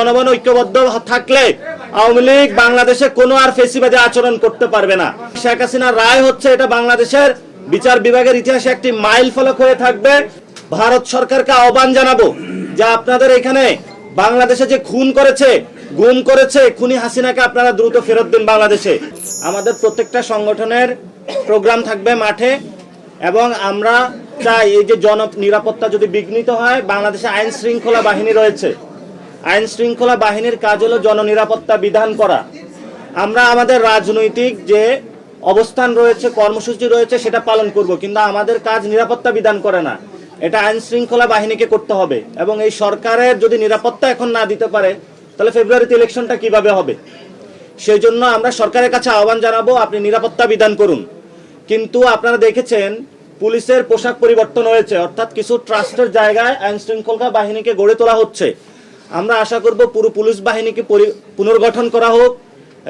জনগণ ঐক্যবদ্ধ থাকলে আওয়ামী লীগ বাংলাদেশে কোনো আর ফেসিবাদী আচরণ করতে পারবে না। শেখ হাসিনার রায় হচ্ছে এটা বাংলাদেশের বিচার বিভাগের ইতিহাসে একটি মাইল ফলক হয়ে থাকবে। ভারত সরকারকে আহ্বান জানাবো যে আপনাদের এখানে বাংলাদেশে যে খুন করেছে, গুম করেছে খুনি হাসিনাকে আপনারা দ্রুত ফেরত দিন বাংলাদেশে। আমাদের প্রত্যেকটা সংগঠনের প্রোগ্রাম থাকবে মাঠে, এবং আমরা চাই এই যে নিরাপত্তা যদি বিঘ্নিত হয়, বাংলাদেশে আইন শৃঙ্খলা বাহিনী রয়েছে, আইন শৃঙ্খলা বাহিনীর কাজ হলো জননিরাপত্তা বিধান করা। আমরা আমাদের রাজনৈতিক যে অবস্থান রয়েছে, কর্মসূচি রয়েছে সেটা পালন করব, কিন্তু আমাদের কাজ নিরাপত্তা বিধান করে না, এটা আইন শৃঙ্খলা বাহিনীকে করতে হবে। এবং এই সরকারের যদি নিরাপত্তা এখন না দিতে পারে তাহলে ফেব্রুয়ারিতে ইলেকশনটা কিভাবে হবে? সেই জন্য আমরা সরকারের কাছে আহ্বান জানাবো, আপনি নিরাপত্তা বিধান করুন। কিন্তু আপনারা দেখেছেন পুলিশের পোশাক পরিবর্তন হয়েছে, অর্থাৎ কিছু ট্রাস্টের জায়গায় আইন শৃঙ্খলা বাহিনীকে গড়ে তোলা হচ্ছে। আমরা আশা করব পুরো পুলিশ বাহিনীকে পুনর্গঠন করা হোক,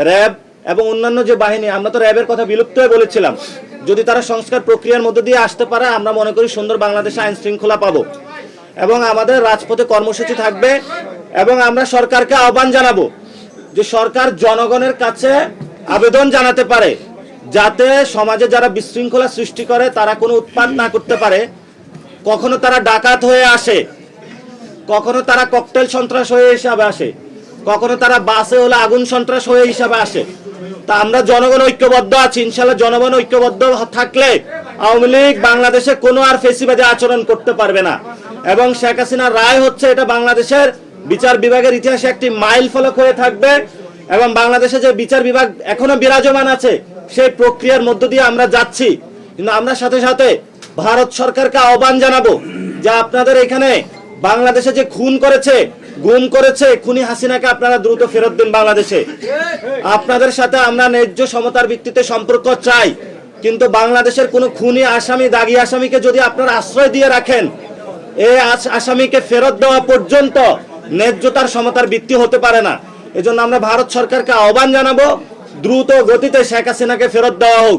র্যাব এবং অন্যান্য যে বাহিনী, আমরা তো র্যাবের কথা বিলুপ্ত হয়ে বলেছিলাম, যদি তারা সংস্কার প্রক্রিয়ার মধ্যে দিয়ে আসতে পারে আমরা মনে করি সুন্দর বাংলাদেশে আইন শৃঙ্খলা পাবো। এবং আমাদের রাজপথে কর্মসূচি থাকবে, এবং আমরা সরকারকে আহ্বান জানাবো যে সরকার জনগণের কাছে আবেদন জানাতে পারে যাতে সমাজে যারা বিশৃঙ্খলা সৃষ্টি করে তারা কোনো উৎপাত না করতে পারে। কখনো তারা ডাকাত হয়ে আসে, কখনো তারা ককটেল সন্ত্রাস হয়ে হিসাবে আসে, কখনো তারা বাসে হলে আগুন সন্ত্রাস হয়ে হিসাবে আসে। তা আমরা জনগণ ঐক্যবদ্ধ আছি, ইনশাল্লাহ জনগণ ঐক্যবদ্ধ থাকলে আওয়ামী লীগ বাংলাদেশে কোনো আর ফেসিবাদী আচরণ করতে পারবে না। এবং শেখ হাসিনার রায় হচ্ছে এটা বাংলাদেশের বিচার বিভাগের ইতিহাসে একটি মাইল ফলক হয়ে থাকবে। এবং বাংলাদেশে যে বিচার বিভাগ এখনো বিরাজমান আছে সেই প্রক্রিয়ার মধ্য দিয়ে আমরা যাচ্ছি। কিন্তু আমরা সাথে সাথে ভারত সরকারকে আহ্বান জানাবো যে আপনাদের এখানে বাংলাদেশে যে খুন করেছে, গুম করেছে খুনি হাসিনাকে আপনারা দ্রুত ফেরত দিন বাংলাদেশে। আপনাদের সাথে আমরা ন্যায্য সমতার ভিত্তিতে সম্পর্ক চাই, কিন্তু বাংলাদেশের কোনো খুনি আসামি, দাগী আসামিকে যদি আপনারা আশ্রয় দিয়ে রাখেন, এই আসামিকে ফেরত দেওয়া পর্যন্ত ন্যায্যতার সমতার ভিত্তি হতে পারে না। এজন্য আমরা ভারত সরকারকে আহ্বান জানাবো দ্রুত গতিতে শেখ হাসিনাকে ফেরত দেওয়া হোক।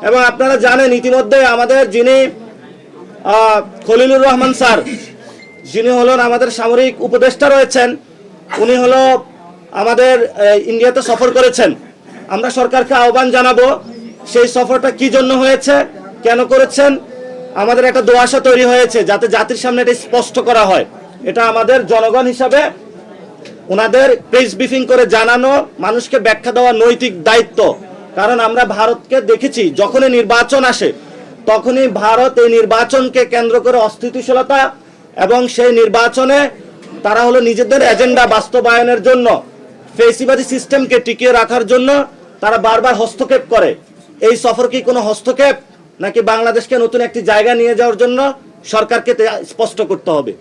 এবং আপনারা জানেন ইতিমধ্যে আমাদের যিনি খলিলুর রহমান স্যার, যিনি হলেন আমাদের সামরিক উপদেষ্টা রয়েছেন, উনি হলো আমাদের ইন্ডিয়াতে সফর করেছেন। আমরা সরকারকে আহ্বান জানাবো সেই সফরটা কি জন্য হয়েছে, কেন করেছেন, আমাদের একটা দোয়াশা তৈরি হয়েছে যাতে জাতির সামনে এটা স্পষ্ট করা হয়। এটা আমাদের জনগণ হিসাবে ওনাদের প্রেস ব্রিফিং করে জানানো, মানুষকে ব্যাখ্যা দেওয়া নৈতিক দায়িত্ব। কারণ আমরা ভারতকে দেখেছি যখনই নির্বাচন আসে তখনই ভারত এই নির্বাচনকে কেন্দ্র করে অস্থিতিশীলতা এবং সেই নির্বাচনে তারা হলো নিজেদের এজেন্ডা বাস্তবায়নের জন্য, ফেসিবাদী সিস্টেমকে টিকিয়ে রাখার জন্য তারা বারবার হস্তক্ষেপ করে। এই সফর কি কোনো হস্তক্ষেপ, নাকি বাংলাদেশকে নতুন একটি জায়গা নিয়ে যাওয়ার জন্য? সরকারকে স্পষ্ট করতে হবে।